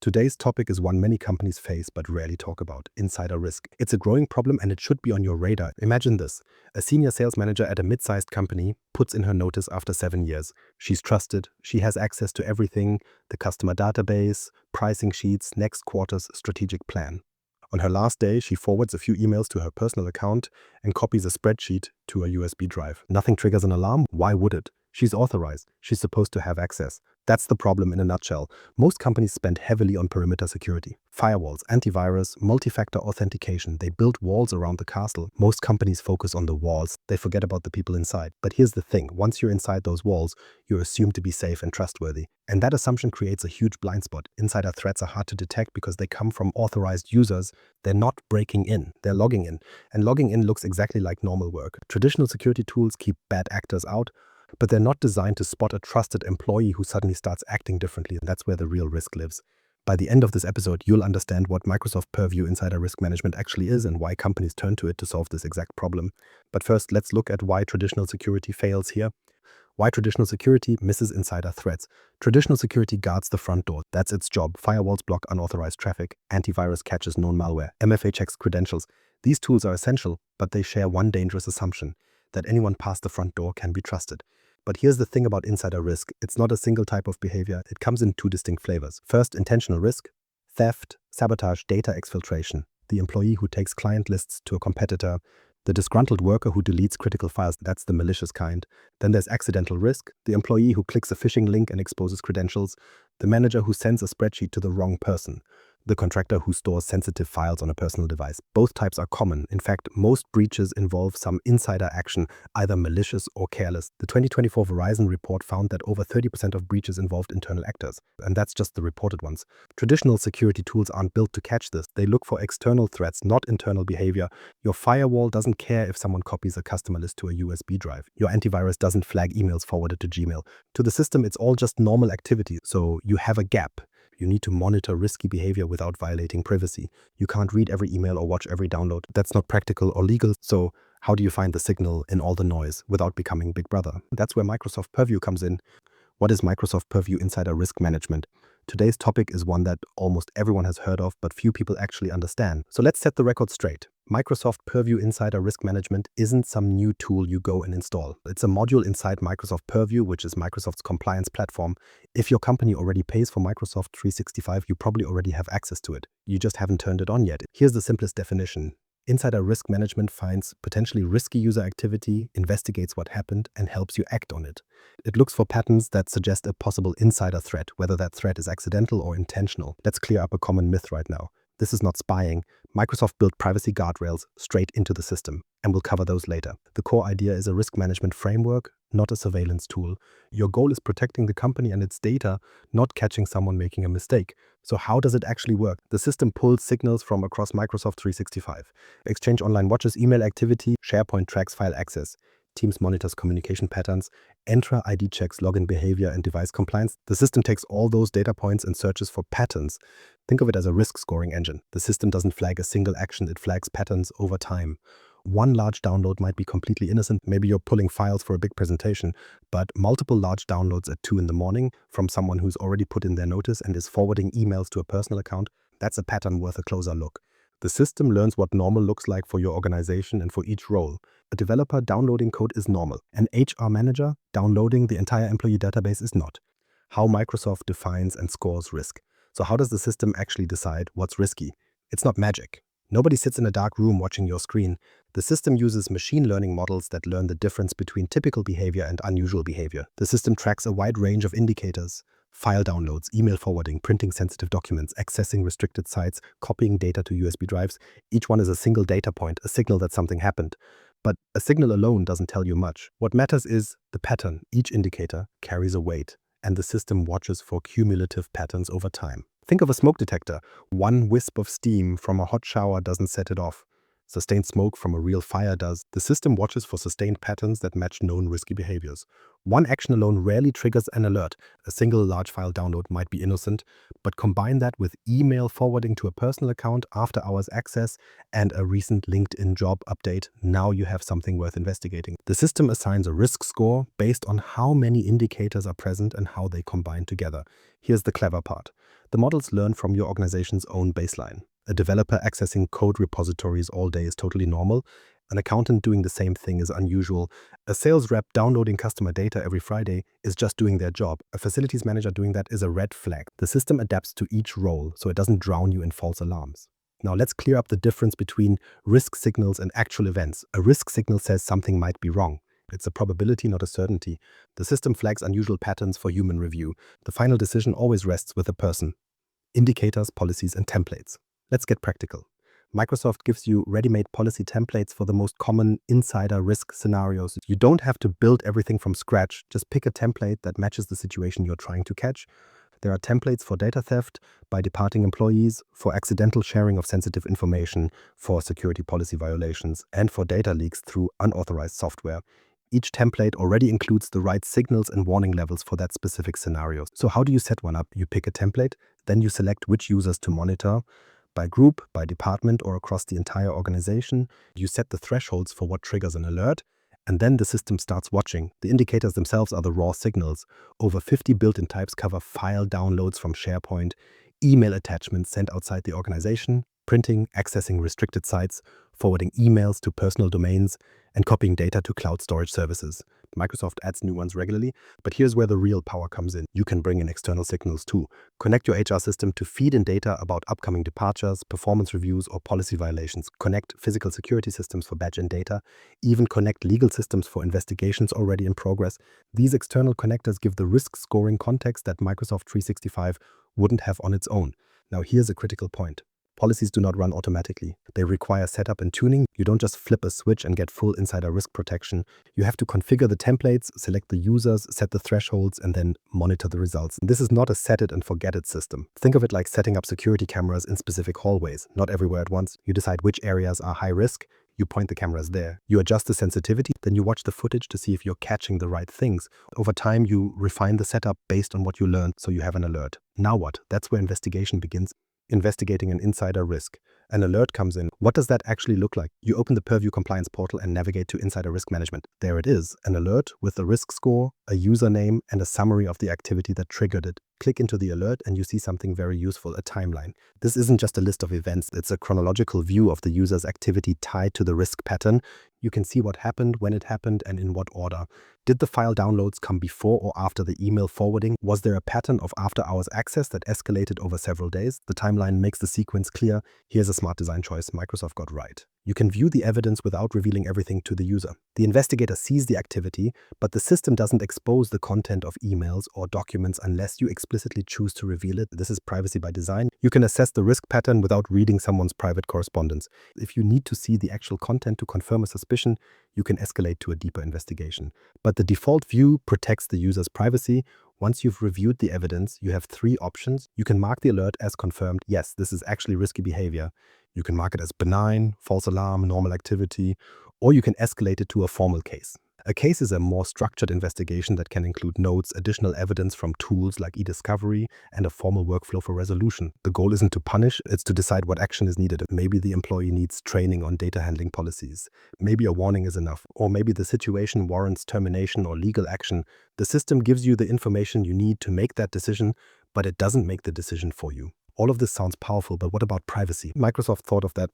Today's topic is one many companies face but rarely talk about: insider risk. It's a growing problem and it should be on your radar. Imagine this. A senior sales manager at a mid-sized company puts in her notice after 7 years. She's trusted. She has access to everything: the customer database, pricing sheets, next quarter's strategic plan. On her last day, she forwards a few emails to her personal account and copies a spreadsheet to a USB drive. Nothing triggers an alarm. Why would it? She's authorized. She's supposed to have access. That's the problem in a nutshell. Most companies spend heavily on perimeter security. Firewalls, antivirus, multi-factor authentication. They build walls around the castle. Most companies focus on the walls. They forget about the people inside. But here's the thing. Once you're inside those walls, you're assumed to be safe and trustworthy. And that assumption creates a huge blind spot. Insider threats are hard to detect because they come from authorized users. They're not breaking in. They're logging in. And logging in looks exactly like normal work. Traditional security tools keep bad actors out, but they're not designed to spot a trusted employee who suddenly starts acting differently. And that's where the real risk lives. By the end of this episode, you'll understand what Microsoft Purview Insider Risk Management actually is and why companies turn to it to solve this exact problem. But first, let's look at why traditional security fails here. Why traditional security misses insider threats. Traditional security guards the front door. That's its job. Firewalls block unauthorized traffic. Antivirus catches known malware. MFA checks credentials. These tools are essential, but they share one dangerous assumption: that anyone past the front door can be trusted. But here's the thing about insider risk. It's not a single type of behavior. It comes in two distinct flavors. First, intentional risk: theft, sabotage, data exfiltration. The employee who takes client lists to a competitor. The disgruntled worker who deletes critical files. That's the malicious kind. Then there's accidental risk: the employee who clicks a phishing link and exposes credentials. The manager who sends a spreadsheet to the wrong person. The contractor who stores sensitive files on a personal device. Both types are common. In fact, most breaches involve some insider action, either malicious or careless. The 2024 Verizon report found that over 30% of breaches involved internal actors, and that's just the reported ones. Traditional security tools aren't built to catch this. They look for external threats, not internal behavior. Your firewall doesn't care if someone copies a customer list to a USB drive. Your antivirus doesn't flag emails forwarded to Gmail. To the system, it's all just normal activity. So you have a gap. You need to monitor risky behavior without violating privacy. You can't read every email or watch every download. That's not practical or legal. So how do you find the signal in all the noise without becoming Big Brother? That's where Microsoft Purview comes in. What is Microsoft Purview Insider Risk Management? Today's topic is one that almost everyone has heard of, but few people actually understand. So let's set the record straight. Microsoft Purview Insider Risk Management isn't some new tool you go and install. It's a module inside Microsoft Purview, which is Microsoft's compliance platform. If your company already pays for Microsoft 365, you probably already have access to it. You just haven't turned it on yet. Here's the simplest definition. Insider risk management finds potentially risky user activity, investigates what happened, and helps you act on it. It looks for patterns that suggest a possible insider threat, whether that threat is accidental or intentional. Let's clear up a common myth right now. This is not spying. Microsoft built privacy guardrails straight into the system, and we'll cover those later. The core idea is a risk management framework, not a surveillance tool. Your goal is protecting the company and its data, not catching someone making a mistake. So how does it actually work? The system pulls signals from across Microsoft 365. Exchange Online watches email activity, SharePoint tracks file access. Teams monitors communication patterns, Entra ID checks login behavior and device compliance. The system takes all those data points and searches for patterns. Think of it as a risk scoring engine. The system doesn't flag a single action, it flags patterns over time. One large download might be completely innocent. Maybe you're pulling files for a big presentation, but multiple large downloads at 2 in the morning from someone who's already put in their notice and is forwarding emails to a personal account, that's a pattern worth a closer look. The system learns what normal looks like for your organization and for each role. A developer downloading code is normal. An HR manager downloading the entire employee database is not. How Microsoft defines and scores risk. So how does the system actually decide what's risky? It's not magic. Nobody sits in a dark room watching your screen. The system uses machine learning models that learn the difference between typical behavior and unusual behavior. The system tracks a wide range of indicators: file downloads, email forwarding, printing sensitive documents, accessing restricted sites, copying data to USB drives. Each one is a single data point, a signal that something happened. But a signal alone doesn't tell you much. What matters is the pattern. Each indicator carries a weight, and the system watches for cumulative patterns over time. Think of a smoke detector. One wisp of steam from a hot shower doesn't set it off. Sustained smoke from a real fire does. The system watches for sustained patterns that match known risky behaviors. One action alone rarely triggers an alert. A single large file download might be innocent, but combine that with email forwarding to a personal account, after-hours access, and a recent LinkedIn job update, now you have something worth investigating. The system assigns a risk score based on how many indicators are present and how they combine together. Here's the clever part. The models learn from your organization's own baseline. A developer accessing code repositories all day is totally normal. An accountant doing the same thing is unusual. A sales rep downloading customer data every Friday is just doing their job. A facilities manager doing that is a red flag. The system adapts to each role, so it doesn't drown you in false alarms. Now let's clear up the difference between risk signals and actual events. A risk signal says something might be wrong. It's a probability, not a certainty. The system flags unusual patterns for human review. The final decision always rests with a person. Indicators, policies, and templates. Let's get practical. Microsoft gives you ready-made policy templates for the most common insider risk scenarios. You don't have to build everything from scratch. Just pick a template that matches the situation you're trying to catch. There are templates for data theft by departing employees, for accidental sharing of sensitive information, for security policy violations, and for data leaks through unauthorized software. Each template already includes the right signals and warning levels for that specific scenario. So how do you set one up? You pick a template, then you select which users to monitor, by group, by department, or across the entire organization. You set the thresholds for what triggers an alert, and then the system starts watching. The indicators themselves are the raw signals. Over 50 built-in types cover file downloads from SharePoint, email attachments sent outside the organization, printing, accessing restricted sites, forwarding emails to personal domains, and copying data to cloud storage services. Microsoft adds new ones regularly, but here's where the real power comes in. You can bring in external signals too. Connect your HR system to feed in data about upcoming departures, performance reviews, or policy violations. Connect physical security systems for badge-in data. Even connect legal systems for investigations already in progress. These external connectors give the risk scoring context that Microsoft 365 wouldn't have on its own. Now here's a critical point. Policies do not run automatically. They require setup and tuning. You don't just flip a switch and get full insider risk protection. You have to configure the templates, select the users, set the thresholds, and then monitor the results. This is not a set it and forget it system. Think of it like setting up security cameras in specific hallways, not everywhere at once. You decide which areas are high risk. You point the cameras there. You adjust the sensitivity, then you watch the footage to see if you're catching the right things. Over time, you refine the setup based on what you learned, so you have an alert. Now what? That's where investigation begins. Investigating an insider risk. An alert comes in. What does that actually look like? You open the Purview compliance portal and navigate to insider risk management. There it is, an alert with a risk score, a username, and a summary of the activity that triggered it. Click into the alert and you see something very useful, a timeline. This isn't just a list of events, it's a chronological view of the user's activity tied to the risk pattern. You can see what happened, when it happened, and in what order. Did the file downloads come before or after the email forwarding? Was there a pattern of after-hours access that escalated over several days? The timeline makes the sequence clear. Here's a smart design choice Microsoft got right. You can view the evidence without revealing everything to the user. The investigator sees the activity, but the system doesn't expose the content of emails or documents unless you explicitly choose to reveal it. This is privacy by design. You can assess the risk pattern without reading someone's private correspondence. If you need to see the actual content to confirm a suspicion, you can escalate to a deeper investigation. But the default view protects the user's privacy. Once you've reviewed the evidence, you have three options. You can mark the alert as confirmed. Yes, this is actually risky behavior. You can mark it as benign, false alarm, normal activity, or you can escalate it to a formal case. A case is a more structured investigation that can include notes, additional evidence from tools like e-discovery, and a formal workflow for resolution. The goal isn't to punish, it's to decide what action is needed. Maybe the employee needs training on data handling policies. Maybe a warning is enough. Or maybe the situation warrants termination or legal action. The system gives you the information you need to make that decision, but it doesn't make the decision for you. All of this sounds powerful, but what about privacy? Microsoft thought of that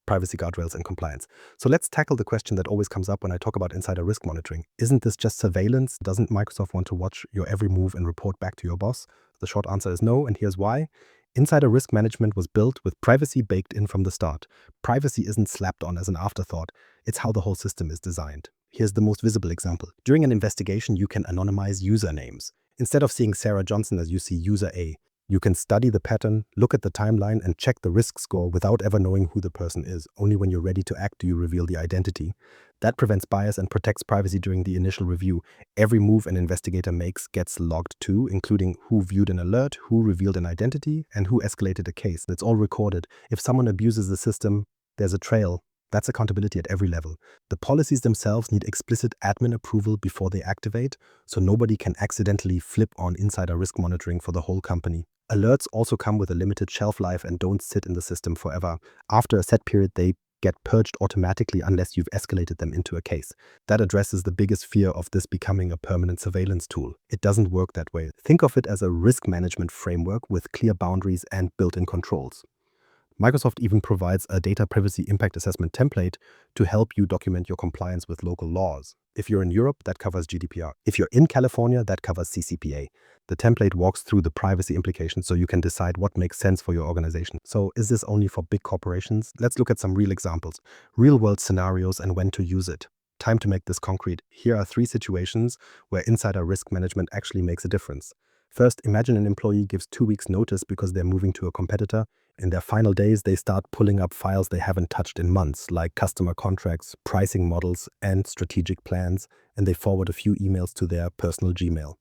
privacy guardrails and compliance. So let's tackle the question that always comes up when I talk about insider risk monitoring. Isn't this just surveillance? Doesn't Microsoft want to watch your every move and report back to your boss? The short answer is no, and here's why. Insider risk management was built with privacy baked in from the start. Privacy isn't slapped on as an afterthought. It's how the whole system is designed. Here's the most visible example. During an investigation, you can anonymize usernames. Instead of seeing Sarah Johnson as you see user A, you can study the pattern, look at the timeline, and check the risk score without ever knowing who the person is. Only when you're ready to act do you reveal the identity. That prevents bias and protects privacy during the initial review. Every move an investigator makes gets logged too, including who viewed an alert, who revealed an identity, and who escalated a case. It's all recorded. If someone abuses the system, there's a trail. That's accountability at every level. The policies themselves need explicit admin approval before they activate, so nobody can accidentally flip on insider risk monitoring for the whole company. Alerts also come with a limited shelf life and don't sit in the system forever. After a set period, they get purged automatically unless you've escalated them into a case. That addresses the biggest fear of this becoming a permanent surveillance tool. It doesn't work that way. Think of it as a risk management framework with clear boundaries and built-in controls. Microsoft even provides a data privacy impact assessment template to help you document your compliance with local laws. If you're in Europe, that covers GDPR. If you're in California, that covers CCPA. The template walks through the privacy implications so you can decide what makes sense for your organization. So is this only for big corporations? Let's look at some real examples, real-world scenarios and when to use it. Time to make this concrete. Here are 3 situations where insider risk management actually makes a difference. First, imagine an employee gives 2 weeks notice because they're moving to a competitor. In their final days, they start pulling up files they haven't touched in months, like customer contracts, pricing models, and strategic plans, and they forward a few emails to their personal Gmail.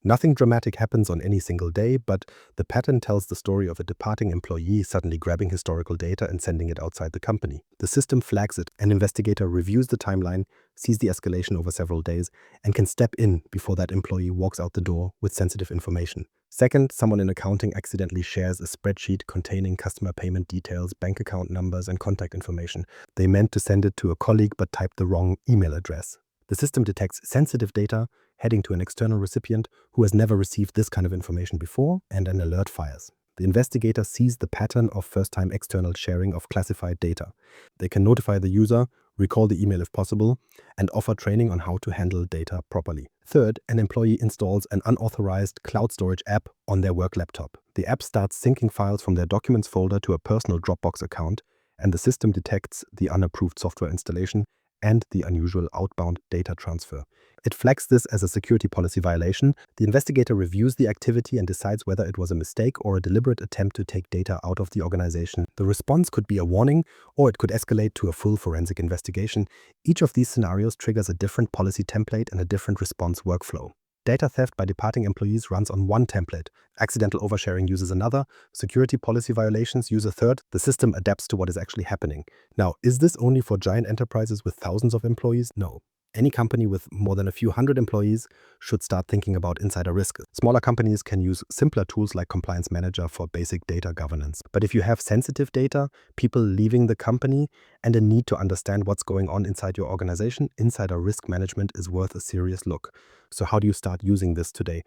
Nothing dramatic happens on any single day, but the pattern tells the story of a departing employee suddenly grabbing historical data and sending it outside the company. The system flags it, an investigator reviews the timeline, sees the escalation over several days, and can step in before that employee walks out the door with sensitive information. Second, someone in accounting accidentally shares a spreadsheet containing customer payment details, bank account numbers, and contact information. They meant to send it to a colleague but typed the wrong email address. The system detects sensitive data heading to an external recipient who has never received this kind of information before, and an alert fires. The investigator sees the pattern of first-time external sharing of classified data. They can notify the user, recall the email if possible, and offer training on how to handle data properly. Third, an employee installs an unauthorized cloud storage app on their work laptop. The app starts syncing files from their documents folder to a personal Dropbox account, and the system detects the unapproved software installation and the unusual outbound data transfer. It flags this as a security policy violation. The investigator reviews the activity and decides whether it was a mistake or a deliberate attempt to take data out of the organization. The response could be a warning, or it could escalate to a full forensic investigation. Each of these scenarios triggers a different policy template and a different response workflow. Data theft by departing employees runs on one template. Accidental oversharing uses another. Security policy violations use a third. The system adapts to what is actually happening. Now, is this only for giant enterprises with thousands of employees? No. Any company with more than a few hundred employees should start thinking about insider risk. Smaller companies can use simpler tools like Compliance Manager for basic data governance. But if you have sensitive data, people leaving the company, and a need to understand what's going on inside your organization, insider risk management is worth a serious look. So how do you start using this today?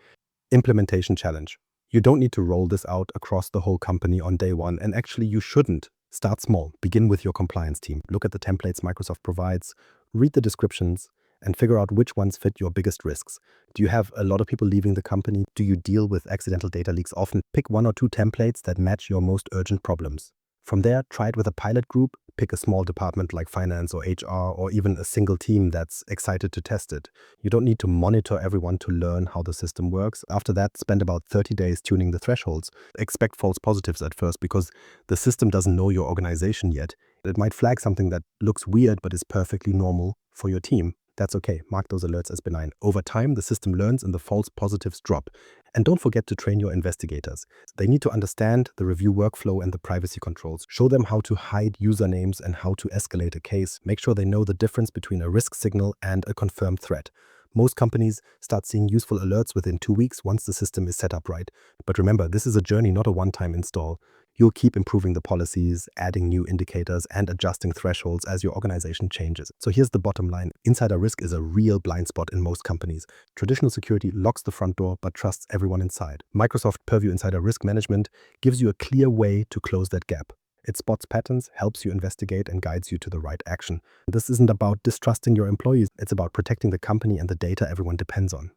Implementation challenge. You don't need to roll this out across the whole company on day one, and actually you shouldn't. Start small. Begin with your compliance team. Look at the templates Microsoft provides, read the descriptions, and figure out which ones fit your biggest risks. Do you have a lot of people leaving the company? Do you deal with accidental data leaks often? Pick 1 or 2 templates that match your most urgent problems. From there, try it with a pilot group. Pick a small department like finance or HR, or even a single team that's excited to test it. You don't need to monitor everyone to learn how the system works. After that, spend about 30 days tuning the thresholds. Expect false positives at first because the system doesn't know your organization yet. It might flag something that looks weird but is perfectly normal for your team. That's okay. Mark those alerts as benign. Over time, the system learns and the false positives drop. And don't forget to train your investigators. They need to understand the review workflow and the privacy controls. Show them how to hide usernames and how to escalate a case. Make sure they know the difference between a risk signal and a confirmed threat. Most companies start seeing useful alerts within 2 weeks once the system is set up right. But remember, this is a journey, not a one-time install. You'll keep improving the policies, adding new indicators, and adjusting thresholds as your organization changes. So here's the bottom line. Insider risk is a real blind spot in most companies. Traditional security locks the front door but trusts everyone inside. Microsoft Purview Insider Risk Management gives you a clear way to close that gap. It spots patterns, helps you investigate, and guides you to the right action. This isn't about distrusting your employees. It's about protecting the company and the data everyone depends on.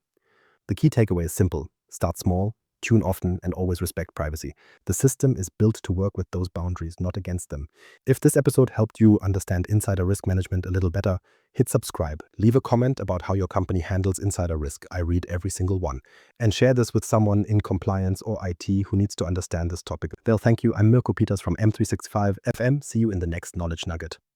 The key takeaway is simple. Start small, tune often, and always respect privacy. The system is built to work with those boundaries, not against them. If this episode helped you understand insider risk management a little better, hit subscribe. Leave a comment about how your company handles insider risk. I read every single one. And share this with someone in compliance or IT who needs to understand this topic. They'll thank you. I'm Mirko Peters from M365 FM. See you in the next Knowledge Nugget.